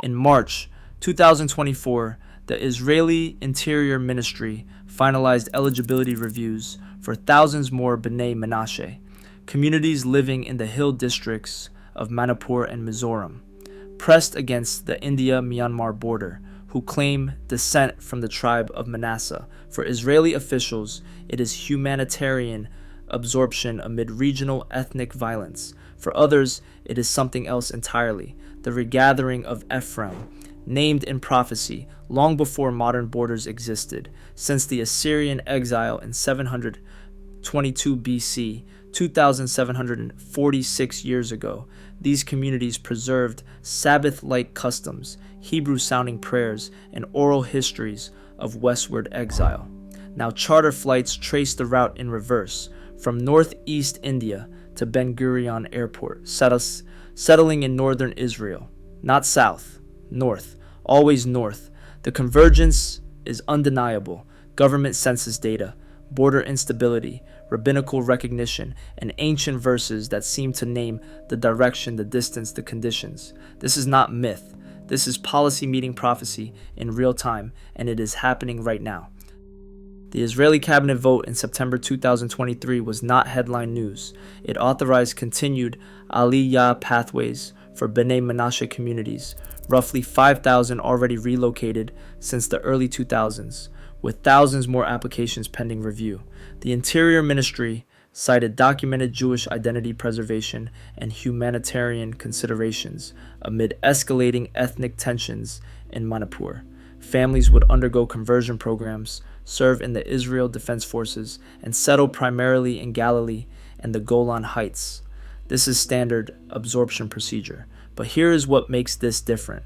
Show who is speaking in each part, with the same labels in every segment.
Speaker 1: In March 2024, the Israeli Interior Ministry finalized eligibility reviews for thousands more B'nai Menashe, communities living in the hill districts of Manipur and Mizoram, pressed against the India-Myanmar border, who claim descent from the tribe of Manasseh. For Israeli officials, it is humanitarian absorption amid regional ethnic violence. For others, it is something else entirely, the regathering of Ephraim, named in prophecy long before modern borders existed. Since the Assyrian exile in 722 BC, 2,746 years ago, these communities preserved Sabbath-like customs, Hebrew-sounding prayers, and oral histories of westward exile. Now charter flights trace the route in reverse, from northeast India to Ben Gurion Airport, settling in northern Israel. Not south, north, always north. The convergence is undeniable. Government census data, border instability, rabbinical recognition, and ancient verses that seem to name the direction, the distance, the conditions. This is not myth. This is policy meeting prophecy in real time, and it is happening right now. The Israeli cabinet vote in September 2023 was not headline news. It authorized continued Aliyah pathways for B'nai Menashe communities, roughly 5,000 already relocated since the early 2000s, with thousands more applications pending review. The Interior Ministry cited documented Jewish identity preservation and humanitarian considerations amid escalating ethnic tensions in Manipur. Families would undergo conversion programs, serve in the Israel Defense Forces, and settle primarily in Galilee and the Golan Heights. This is standard absorption procedure. But here is what makes this different.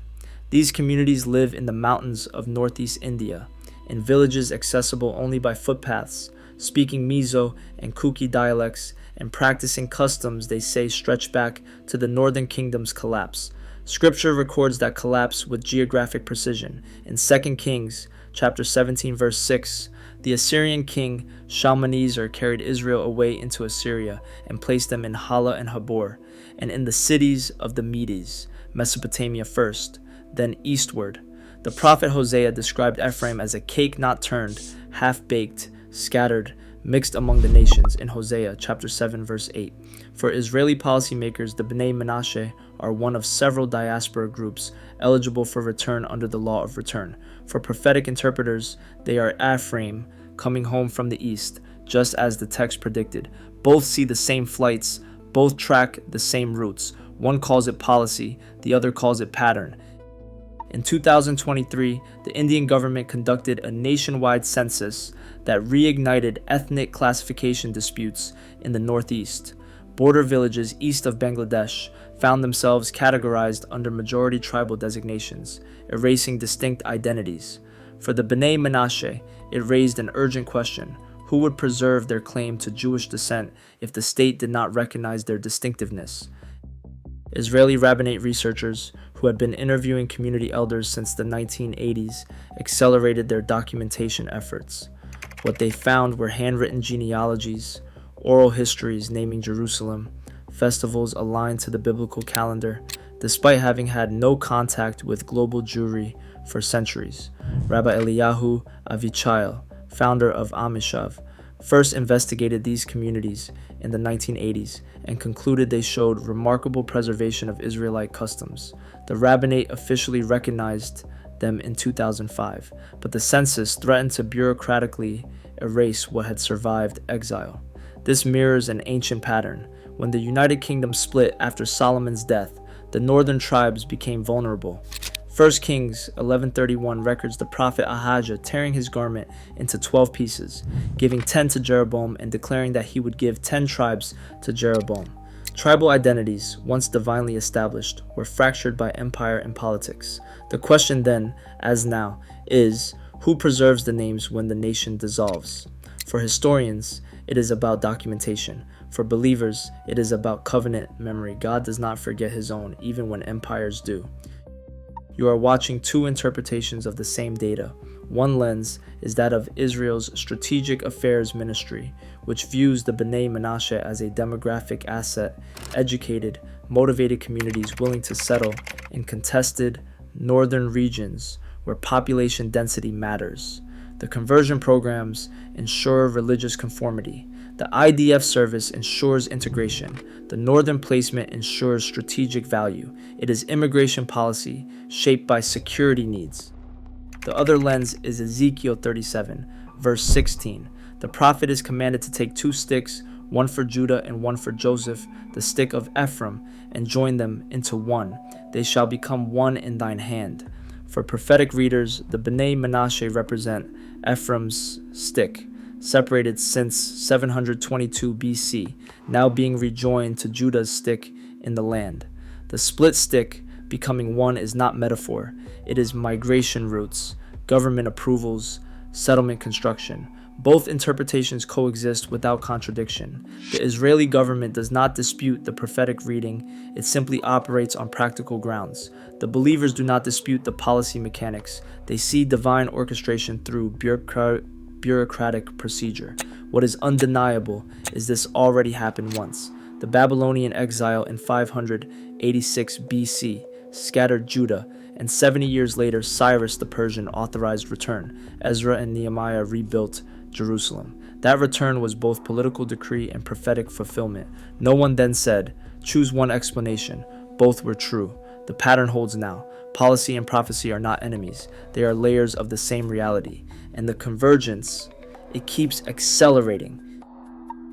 Speaker 1: These communities live in the mountains of northeast India, in villages accessible only by footpaths, speaking Mizo and Kuki dialects, and practicing customs they say stretch back to the northern kingdom's collapse. Scripture records that collapse with geographic precision. In 2 Kings chapter 17, verse 6, the Assyrian king Shalmaneser carried Israel away into Assyria and placed them in Hala and Habor, and in the cities of the Medes, Mesopotamia first, then eastward. The prophet Hosea described Ephraim as a cake not turned, half-baked, scattered, mixed among the nations in Hosea chapter 7, verse 8. For Israeli policymakers, the B'nai Menashe are one of several diaspora groups eligible for return under the law of return. For prophetic interpreters, they are Ephraim, coming home from the east, just as the text predicted. Both see the same flights, both track the same routes. One calls it policy, the other calls it pattern. In 2023, the Indian government conducted a nationwide census that reignited ethnic classification disputes in the northeast. Border villages east of Bangladesh found themselves categorized under majority tribal designations, erasing distinct identities. For the B'nai Menashe, it raised an urgent question: who would preserve their claim to Jewish descent if the state did not recognize their distinctiveness? Israeli rabbinate researchers, who had been interviewing community elders since the 1980s, accelerated their documentation efforts. What they found were handwritten genealogies, oral histories naming Jerusalem, festivals aligned to the biblical calendar, despite having had no contact with global Jewry for centuries. Rabbi Eliyahu Avichai, founder of Amishav, first investigated these communities in the 1980s and concluded they showed remarkable preservation of Israelite customs. The rabbinate officially recognized them in 2005, but the census threatened to bureaucratically erase what had survived exile. This mirrors an ancient pattern. When the United Kingdom split after Solomon's death, the northern tribes became vulnerable. 1 Kings 11:31 records the prophet Ahijah tearing his garment into 12 pieces, giving 10 to Jeroboam and declaring that he would give 10 tribes to Jeroboam. Tribal identities, once divinely established, were fractured by empire and politics. The question then, as now, is who preserves the names when the nation dissolves? For historians, it is about documentation. For believers, it is about covenant memory. God does not forget his own, even when empires do. You are watching two interpretations of the same data. One lens is that of Israel's Strategic Affairs Ministry, which views the B'nai Menashe as a demographic asset, educated, motivated communities willing to settle in contested, northern regions where population density matters. The conversion programs ensure religious conformity. The IDF service ensures integration. The northern placement ensures strategic value. It is immigration policy shaped by security needs. The other lens is Ezekiel 37, verse 16. The prophet is commanded to take 2 sticks, one for Judah and one for Joseph, the stick of Ephraim, and join them into one. They shall become one in thine hand. For prophetic readers, the Bnei Manasseh represent Ephraim's stick, separated since 722 BC, now being rejoined to Judah's stick in the land. The split stick becoming one is not metaphor. It is migration routes, government approvals, settlement construction. Both interpretations coexist without contradiction. The Israeli government does not dispute the prophetic reading, it simply operates on practical grounds. The believers do not dispute the policy mechanics. They see divine orchestration through bureaucratic procedure. What is undeniable is this already happened once. The Babylonian exile in 586 BC scattered Judah, and 70 years later Cyrus the Persian authorized return. Ezra and Nehemiah rebuilt Jerusalem. That return was both political decree and prophetic fulfillment. No one then said, choose one explanation. Both were true. The pattern holds now. Policy and prophecy are not enemies. They are layers of the same reality. And the convergence, it keeps accelerating.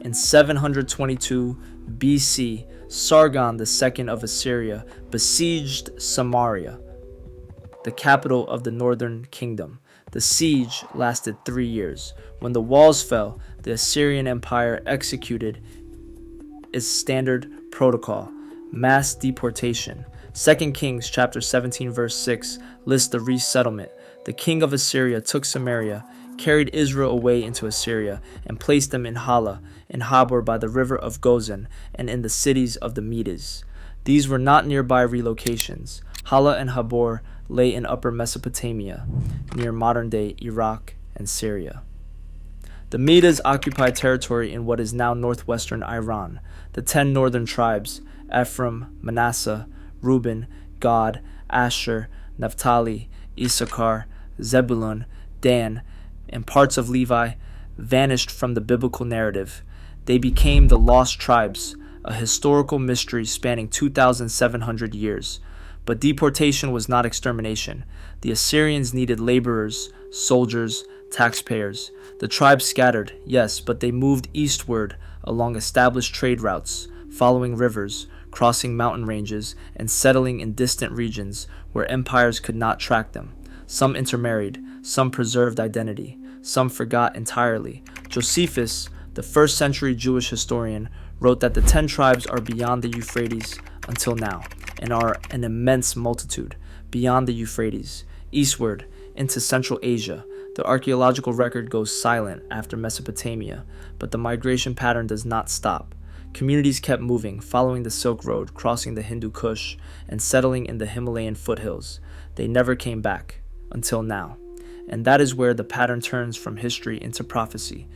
Speaker 1: In 722 BC, Sargon II of Assyria besieged Samaria, the capital of the northern kingdom. The siege lasted 3 years. When the walls fell, the Assyrian Empire executed its standard protocol, mass deportation. 2 Kings chapter 17 verse 6 lists the resettlement. The king of Assyria took Samaria, carried Israel away into Assyria, and placed them in Hala, in Habor by the river of Gozan, and in the cities of the Medes. These were not nearby relocations. Hala and Habor lay in upper Mesopotamia, near modern-day Iraq and Syria. The Medes occupied territory in what is now northwestern Iran. The 10 northern tribes, Ephraim, Manasseh, Reuben, Gad, Asher, Naphtali, Issachar, Zebulun, Dan, and parts of Levi, vanished from the biblical narrative. They became the lost tribes, a historical mystery spanning 2,700 years. But deportation was not extermination. The Assyrians needed laborers, soldiers, taxpayers. The tribes scattered, yes, but they moved eastward along established trade routes, following rivers, crossing mountain ranges, and settling in distant regions where empires could not track them. Some intermarried, some preserved identity, some forgot entirely. Josephus, the first century Jewish historian, wrote that the 10 tribes are beyond the Euphrates until now, and are an immense multitude beyond the Euphrates, eastward into Central Asia. The archaeological record goes silent after Mesopotamia, but the migration pattern does not stop. Communities kept moving, following the Silk Road, crossing the Hindu Kush, and settling in the Himalayan foothills. They never came back, until now. And that is where the pattern turns from history into prophecy.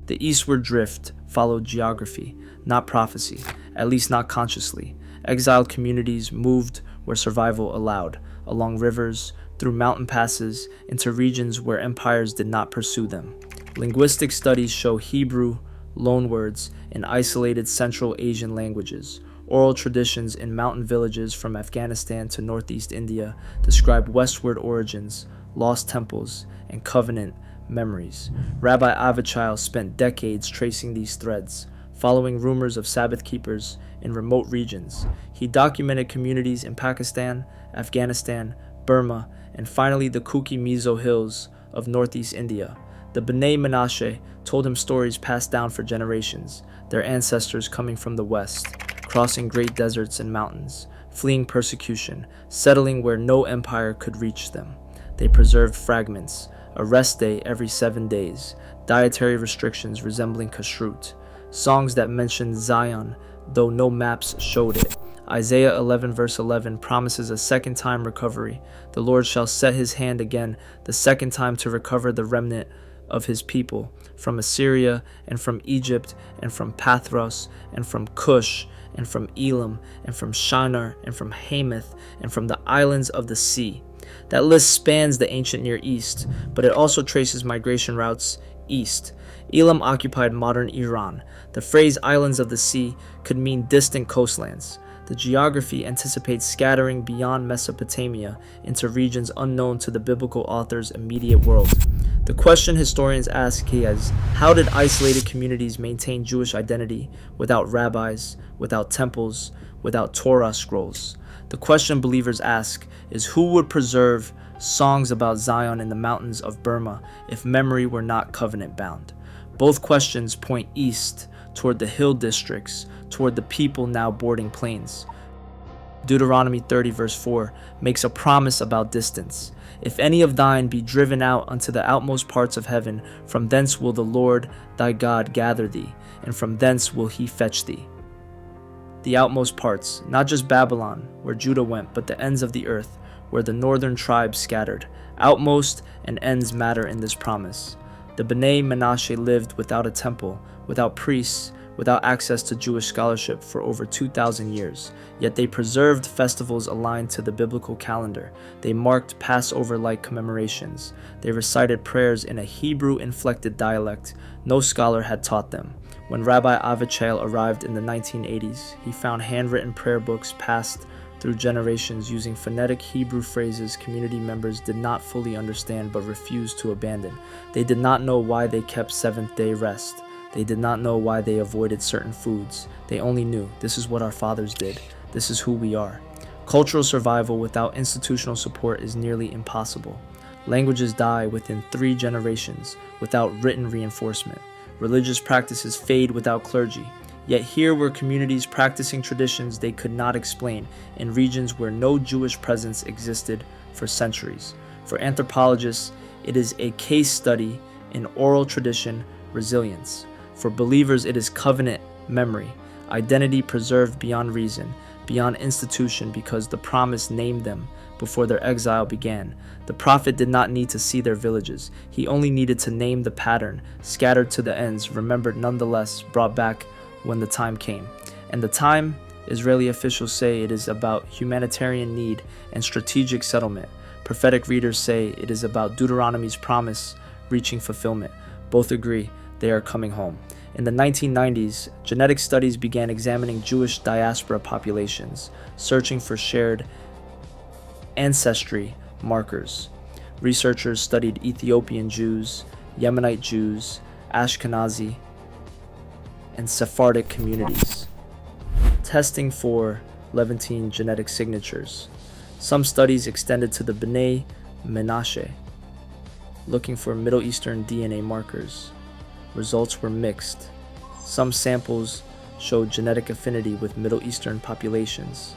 Speaker 1: The eastward drift followed geography, not prophecy, at least not consciously. Exiled communities moved where survival allowed, along rivers, through mountain passes, into regions where empires did not pursue them. Linguistic studies show Hebrew loanwords in isolated Central Asian languages. Oral traditions in mountain villages from Afghanistan to northeast India describe westward origins, lost temples, and covenant memories. Rabbi Avichai spent decades tracing these threads, following rumors of Sabbath keepers in remote regions. He documented communities in Pakistan, Afghanistan, Burma, and finally the Kuki Mizo Hills of northeast India. The Bnei Manasseh told him stories passed down for generations, their ancestors coming from the west, crossing great deserts and mountains, fleeing persecution, settling where no empire could reach them. They preserved fragments, a rest day every 7 days, dietary restrictions resembling kashrut, songs that mentioned Zion, though no maps showed it. Isaiah 11 verse 11 promises a second time recovery. The Lord shall set his hand again, the second time to recover the remnant of his people, from Assyria, and from Egypt, and from Pathros, and from Cush, and from Elam, and from Shinar, and from Hamath, and from the islands of the sea. That list spans the ancient Near East, but it also traces migration routes east. Elam occupied modern Iran. The phrase islands of the sea could mean distant coastlands. The geography anticipates scattering beyond Mesopotamia into regions unknown to the biblical author's immediate world. The question historians ask is, how did isolated communities maintain Jewish identity without rabbis, without temples, without Torah scrolls? The question believers ask is, who would preserve songs about Zion in the mountains of Burma if memory were not covenant bound? Both questions point east, toward the hill districts, toward the people now boarding planes. Deuteronomy 30 verse 4 makes a promise about distance. If any of thine be driven out unto the outmost parts of heaven, from thence will the Lord thy God gather thee, and from thence will he fetch thee. The outmost parts, not just Babylon, where Judah went, but the ends of the earth, where the northern tribes scattered. Outmost and ends matter in this promise. The Bnei Menashe lived without a temple, without priests, without access to Jewish scholarship for over 2,000 years, yet they preserved festivals aligned to the biblical calendar. They marked Passover-like commemorations. They recited prayers in a Hebrew-inflected dialect no scholar had taught them. When Rabbi Avichail arrived in the 1980s, he found handwritten prayer books passed through generations using phonetic Hebrew phrases community members did not fully understand but refused to abandon. They did not know why they kept seventh-day rest. They did not know why they avoided certain foods. They only knew, this is what our fathers did. This is who we are. Cultural survival without institutional support is nearly impossible. Languages die within 3 generations without written reinforcement. Religious practices fade without clergy. Yet here were communities practicing traditions they could not explain in regions where no Jewish presence existed for centuries. For anthropologists, it is a case study in oral tradition resilience. For believers, it is covenant memory, identity preserved beyond reason, beyond institution, because the promise named them before their exile began. The prophet did not need to see their villages. He only needed to name the pattern, scattered to the ends, remembered nonetheless, brought back when the time came. And the time, Israeli officials say, it is about humanitarian need and strategic settlement. Prophetic readers say it is about Deuteronomy's promise reaching fulfillment. Both agree they are coming home. In the 1990s, genetic studies began examining Jewish diaspora populations, searching for shared ancestry markers. Researchers studied Ethiopian Jews, Yemenite Jews, Ashkenazi, and Sephardic communities, testing for Levantine genetic signatures. Some studies extended to the Bnei Menashe, looking for Middle Eastern DNA markers. Results were mixed. Some samples showed genetic affinity with Middle Eastern populations.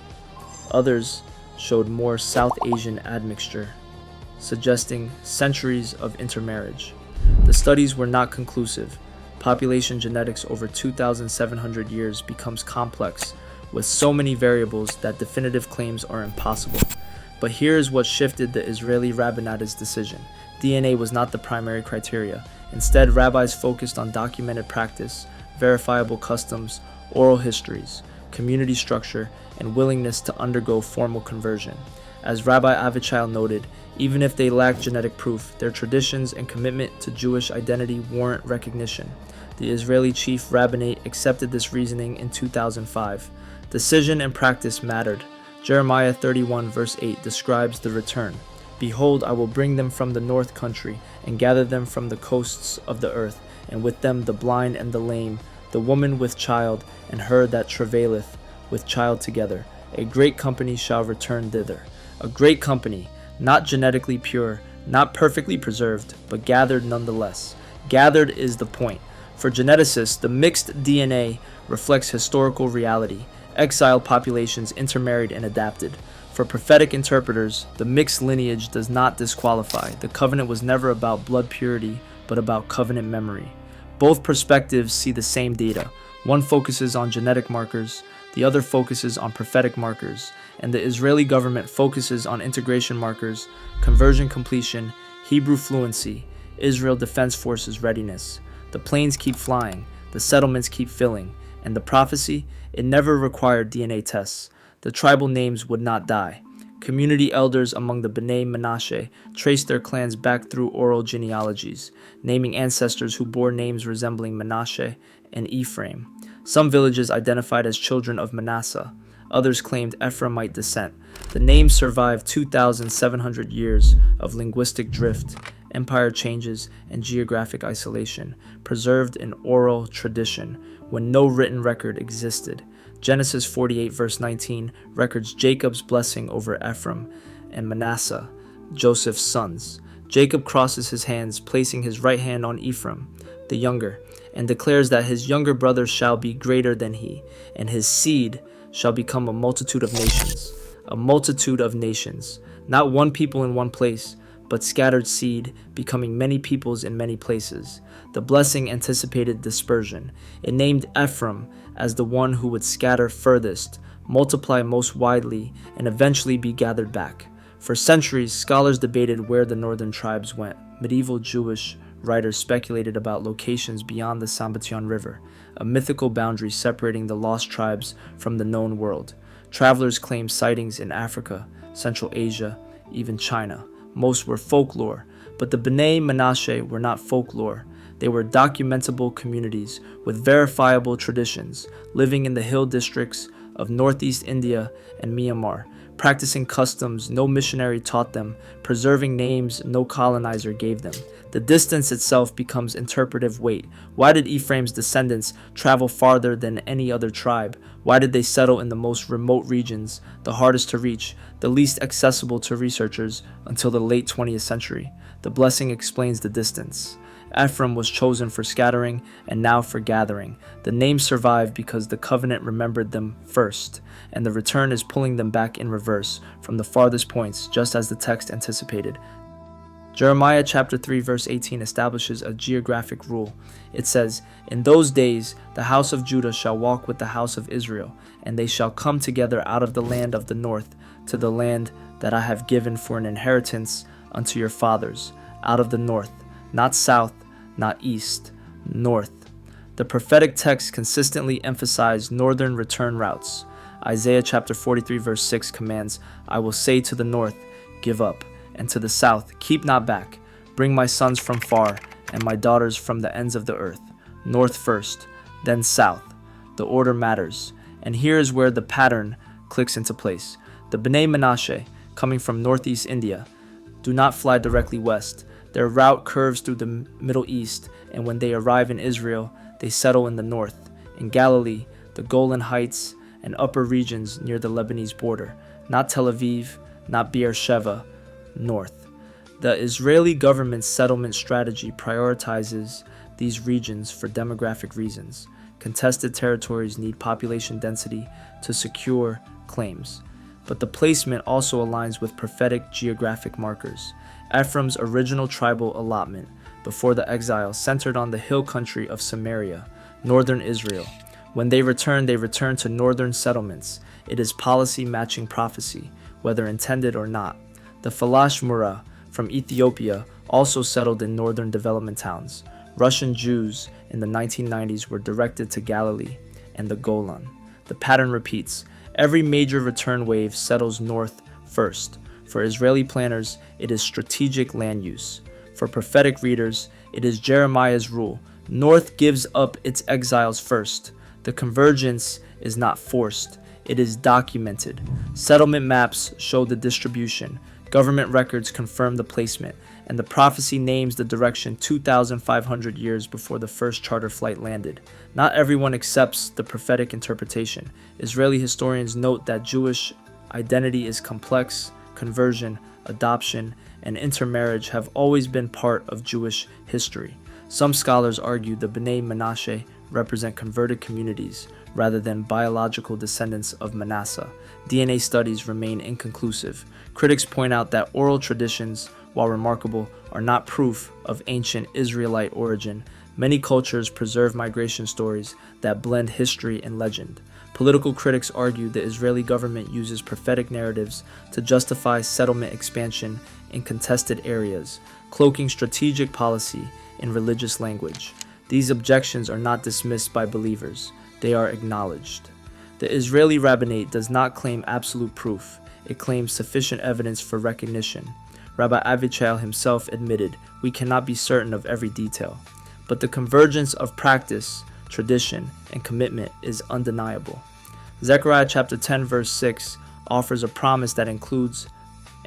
Speaker 1: Others showed more South Asian admixture, suggesting centuries of intermarriage. The studies were not conclusive. Population genetics over 2,700 years becomes complex, with so many variables that definitive claims are impossible. But here is what shifted the Israeli rabbinate decision. DNA was not the primary criteria. Instead, rabbis focused on documented practice, verifiable customs, oral histories, community structure, and willingness to undergo formal conversion. As Rabbi Avichail noted, even if they lacked genetic proof, their traditions and commitment to Jewish identity warrant recognition. The Israeli chief rabbinate accepted this reasoning in 2005. Decision and practice mattered. Jeremiah 31 verse 8 describes the return. Behold, I will bring them from the north country, and gather them from the coasts of the earth, and with them the blind and the lame, the woman with child, and her that travaileth with child together. A great company shall return thither. A great company, not genetically pure, not perfectly preserved, but gathered nonetheless. Gathered is the point. For geneticists, the mixed DNA reflects historical reality. Exiled populations intermarried and adapted. For prophetic interpreters, the mixed lineage does not disqualify. The covenant was never about blood purity, but about covenant memory. Both perspectives see the same data. One focuses on genetic markers, the other focuses on prophetic markers, and the Israeli government focuses on integration markers, conversion completion, Hebrew fluency, Israel Defense Forces readiness. The planes keep flying, the settlements keep filling, And the prophecy? It never required DNA tests. The tribal names would not die. Community elders among the B'nai Menashe traced their clans back through oral genealogies, naming ancestors who bore names resembling Menashe and Ephraim. Some villages identified as children of Manasseh. Others claimed Ephraimite descent. The names survived 2,700 years of linguistic drift, empire changes, and geographic isolation, preserved in oral tradition when no written record existed. Genesis 48 verse 19 records Jacob's blessing over Ephraim and Manasseh, Joseph's sons. Jacob crosses his hands, placing his right hand on Ephraim, the younger, and declares that his younger brother shall be greater than he, and his seed shall become a multitude of nations. A multitude of nations. Not one people in one place, but scattered seed, becoming many peoples in many places. The blessing anticipated dispersion. It named Ephraim as the one who would scatter furthest, multiply most widely, and eventually be gathered back. For centuries, scholars debated where the northern tribes went. Medieval Jewish writers speculated about locations beyond the Sambatyon River, a mythical boundary separating the lost tribes from the known world. Travelers claimed sightings in Africa, Central Asia, even China. Most were folklore, but the B'nai Menashe were not folklore. They were documentable communities with verifiable traditions, living in the hill districts of northeast India and Myanmar, practicing customs no missionary taught them, preserving names no colonizer gave them. The distance itself becomes interpretive weight. Why did Ephraim's descendants travel farther than any other tribe? Why did they settle in the most remote regions, the hardest to reach, the least accessible to researchers until the late 20th century? The blessing explains the distance. Ephraim was chosen for scattering and now for gathering. The name survived because the covenant remembered them first, and the return is pulling them back in reverse from the farthest points, just as the text anticipated. Jeremiah chapter 3 verse 18 establishes a geographic rule. It says, "In those days the house of Judah shall walk with the house of Israel, and they shall come together out of the land of the north to the land that I have given for an inheritance unto your fathers, out of the north, not south, not east, north." The prophetic text consistently emphasized northern return routes. Isaiah chapter 43 verse 6 commands, "I will say to the north, give up, and to the south, keep not back. Bring my sons from far, and my daughters from the ends of the earth. North first, then south." The order matters. And here is where the pattern clicks into place. The B'nai Menashe, coming from northeast India, do not fly directly west. Their route curves through the Middle East, and when they arrive in Israel, they settle in the north, in Galilee, the Golan Heights, and upper regions near the Lebanese border. Not Tel Aviv, not Beersheba, north. The Israeli government's settlement strategy prioritizes these regions for demographic reasons. Contested territories need population density to secure claims. But the placement also aligns with prophetic geographic markers. Ephraim's original tribal allotment before the exile centered on the hill country of Samaria, northern Israel. When they return to northern settlements. It is policy matching prophecy, whether intended or not. The Falash Murrah from Ethiopia also settled in northern development towns. Russian Jews in the 1990s were directed to Galilee and the Golan. The pattern repeats. Every major return wave settles north first. For Israeli planners, it is strategic land use. For prophetic readers, it is Jeremiah's rule. North gives up its exiles first. The convergence is not forced. It is documented. Settlement maps show the distribution. Government records confirm the placement, and the prophecy names the direction 2,500 years before the first charter flight landed. Not everyone accepts the prophetic interpretation. Israeli historians note that Jewish identity is complex. Conversion, adoption, and intermarriage have always been part of Jewish history. Some scholars argue the B'nai Menashe represent converted communities rather than biological descendants of Manasseh. DNA studies remain inconclusive. Critics point out that oral traditions, while remarkable, are not proof of ancient Israelite origin. Many cultures preserve migration stories that blend history and legend. Political critics argue the Israeli government uses prophetic narratives to justify settlement expansion in contested areas, cloaking strategic policy in religious language. These objections are not dismissed by believers. They are acknowledged. The Israeli rabbinate does not claim absolute proof. It claims sufficient evidence for recognition. Rabbi Avichail himself admitted, "We cannot be certain of every detail." But the convergence of practice, tradition, and commitment is undeniable. Zechariah chapter 10 verse 6 offers a promise that includes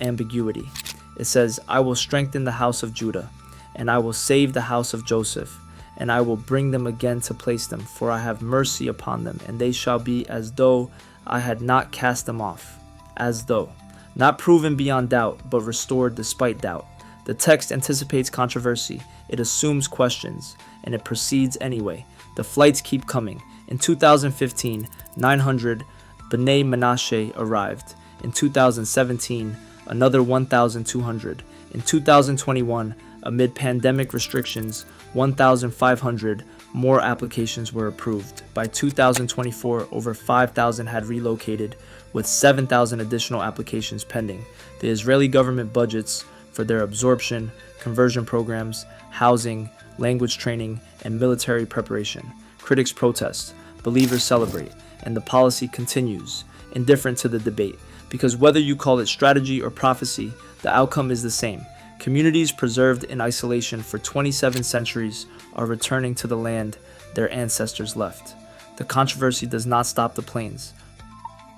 Speaker 1: ambiguity. It says, "I will strengthen the house of Judah, and I will save the house of Joseph, and I will bring them again to place them, for I have mercy upon them, and they shall be as though I had not cast them off." As though. Not proven beyond doubt, but restored despite doubt. The text anticipates controversy, it assumes questions, and it proceeds anyway. The flights keep coming. In 2015, 900 B'nai Menashe arrived. In 2017, another 1,200. In 2021, amid pandemic restrictions, 1,500 more applications were approved. By 2024, over 5,000 had relocated, with 7,000 additional applications pending. The Israeli government budgets for their absorption, conversion programs, housing, language training, and military preparation. Critics protest, believers celebrate, and the policy continues, indifferent to the debate, because whether you call it strategy or prophecy, the outcome is the same. Communities preserved in isolation for 27 centuries are returning to the land their ancestors left. The controversy does not stop the planes.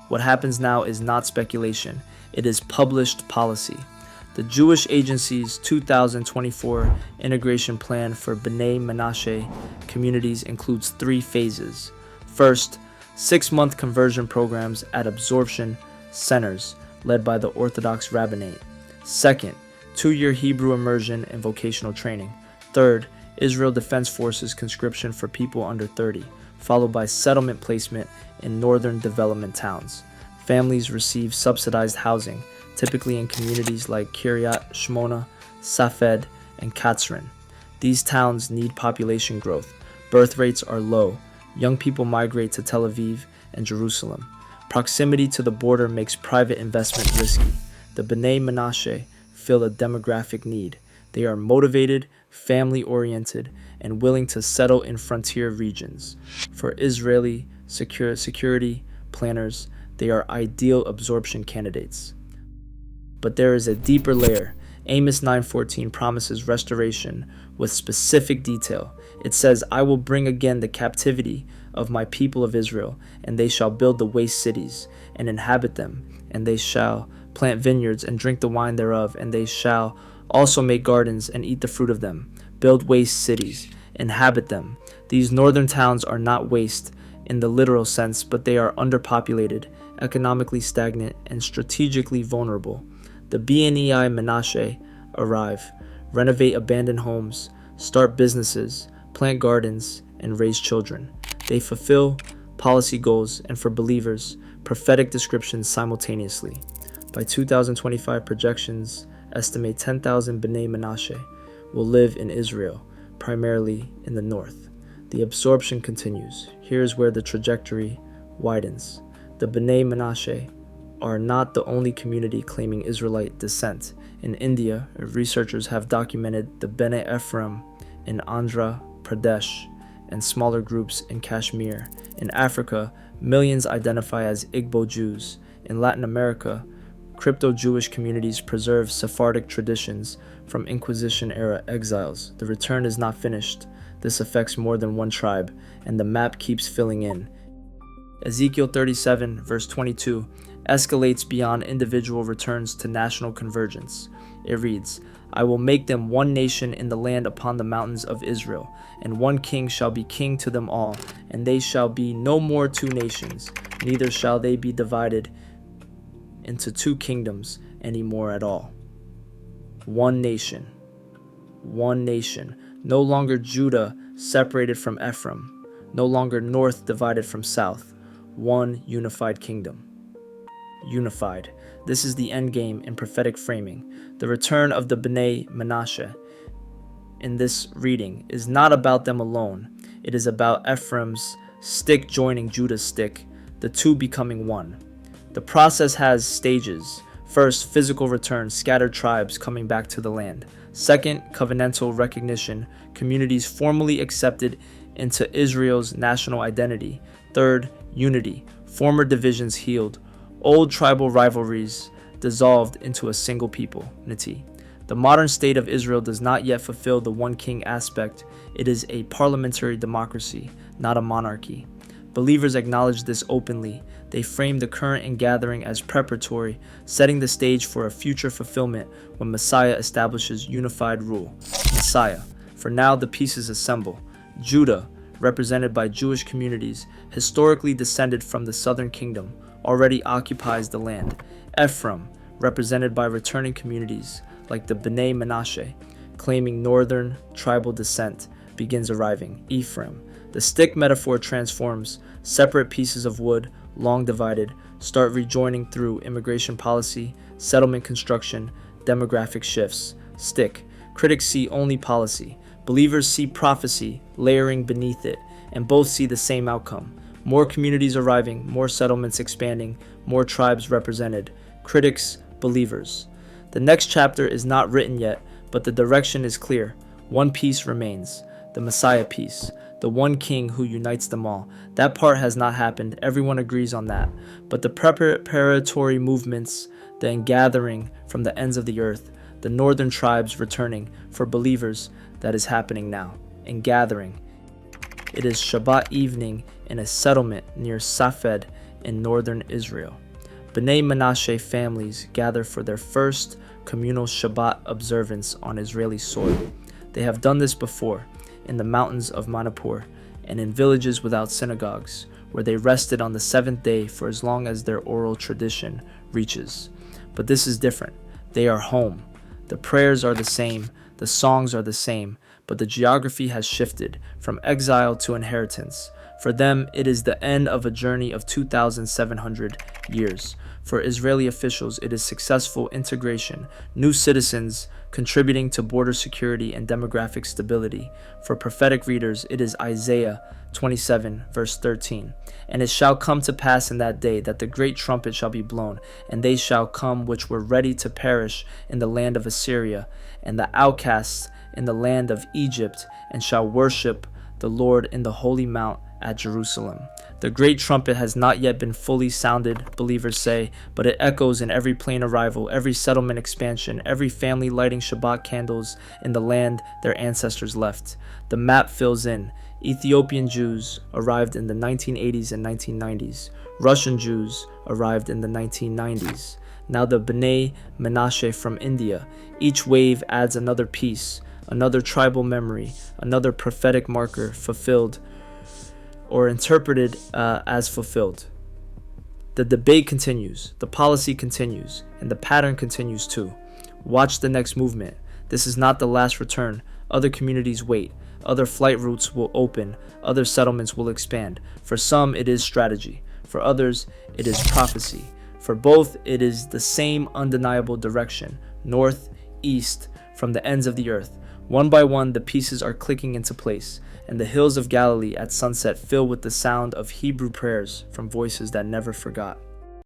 Speaker 1: What happens now is not speculation, it is published policy. The Jewish Agency's 2024 integration plan for B'nai Menashe communities includes 3 phases. First, 6-month conversion programs at absorption centers led by the Orthodox rabbinate. Second, 2-year Hebrew immersion and vocational training. Third, Israel Defense Forces conscription for people under 30, followed by settlement placement in northern development towns. Families receive subsidized housing, typically in communities like Kiryat Shmona, Safed, and Katzrin. These towns need population growth. Birth rates are low. Young people migrate to Tel Aviv and Jerusalem. Proximity to the border makes private investment risky. The B'nai Menashe fill a demographic need. They are motivated, family-oriented, and willing to settle in frontier regions. For Israeli security planners, they are ideal absorption candidates. But there is a deeper layer. Amos 9:14 promises restoration with specific detail. It says, "I will bring again the captivity of my people of Israel, and they shall build the waste cities, and inhabit them, and they shall plant vineyards and drink the wine thereof, and they shall also make gardens and eat the fruit of them. Build waste cities, inhabit them." These northern towns are not waste in the literal sense, but they are underpopulated, economically stagnant, and strategically vulnerable. The B'nai Menashe arrive, renovate abandoned homes, start businesses, plant gardens, and raise children. They fulfill policy goals and, for believers, prophetic descriptions simultaneously. By 2025, projections estimate 10,000 B'nai Menashe will live in Israel, primarily in the north. The absorption continues. Here's where the trajectory widens. The B'nai Menashe are not the only community claiming Israelite descent. In India, researchers have documented the B'nai Ephraim in Andhra Pradesh and smaller groups in Kashmir. In Africa, millions identify as Igbo Jews. In Latin America, crypto-Jewish communities preserve Sephardic traditions from Inquisition-era exiles. The return is not finished. This affects more than one tribe, and the map keeps filling in. Ezekiel 37, verse 22, escalates beyond individual returns to national convergence. It reads, "I will make them one nation in the land upon the mountains of Israel, and one king shall be king to them all, and they shall be no more 2 nations, neither shall they be divided into 2 kingdoms any more at all." One nation. One nation. No longer Judah separated from Ephraim. No longer north divided from south. One unified kingdom. Unified. This is the end game in prophetic framing. The return of the B'nai Menashe in this reading is not about them alone. It is about Ephraim's stick joining Judah's stick, the 2 becoming one. The process has stages. First, physical return, scattered tribes coming back to the land. Second, covenantal recognition, communities formally accepted into Israel's national identity. Third, unity. Former divisions healed. Old tribal rivalries dissolved into a single people, Nati. The modern state of Israel does not yet fulfill the one king aspect. It is a parliamentary democracy, not a monarchy. Believers acknowledge this openly. They frame the current ingathering as preparatory, setting the stage for a future fulfillment when Messiah establishes unified rule. Messiah. For now, the pieces assemble. Judah, represented by Jewish communities, historically descended from the southern kingdom, already occupies the land. Ephraim, represented by returning communities like the Bnei Menashe, claiming northern tribal descent, begins arriving. Ephraim. The stick metaphor transforms. Separate pieces of wood, long divided, start rejoining through immigration policy, settlement construction, demographic shifts. Stick. Critics see only policy. Believers see prophecy layering beneath it, and both see the same outcome. More communities arriving, more settlements expanding, more tribes represented. Critics, believers. The next chapter is not written yet, but the direction is clear. One piece remains, the Messiah piece, the one king who unites them all. That part has not happened, everyone agrees on that. But the preparatory movements, the ingathering from the ends of the earth, the northern tribes returning, for believers, that is happening now. Ingathering. It is Shabbat evening in a settlement near Safed in northern Israel. Bnei Menashe families gather for their first communal Shabbat observance on Israeli soil. They have done this before, in the mountains of Manipur, and in villages without synagogues, where they rested on the seventh day for as long as their oral tradition reaches. But this is different. They are home. The prayers are the same, the songs are the same, but the geography has shifted from exile to inheritance. For them, it is the end of a journey of 2,700 years. For Israeli officials, it is successful integration, new citizens contributing to border security and demographic stability. For prophetic readers, it is Isaiah 27, verse 13. And it shall come to pass in that day that the great trumpet shall be blown, and they shall come which were ready to perish in the land of Assyria, and the outcasts in the land of Egypt, and shall worship the Lord in the holy mount at Jerusalem. The great trumpet has not yet been fully sounded, believers say, but it echoes in every plane arrival, every settlement expansion, every family lighting Shabbat candles in the land their ancestors left. The map fills in. Ethiopian Jews arrived in the 1980s and 1990s. Russian Jews arrived in the 1990s. Now the Bnei Menashe from India. Each wave adds another piece, another tribal memory, another prophetic marker fulfilled or interpreted as fulfilled. The debate continues, the policy continues, and the pattern continues too. Watch the next movement. This is not the last return. Other communities wait. Other flight routes will open. Other settlements will expand. For some, it is strategy. For others, it is prophecy. For both, it is the same undeniable direction, north, east, from the ends of the earth. One by one, the pieces are clicking into place, and the hills of Galilee at sunset fill with the sound of Hebrew prayers from voices that never forgot.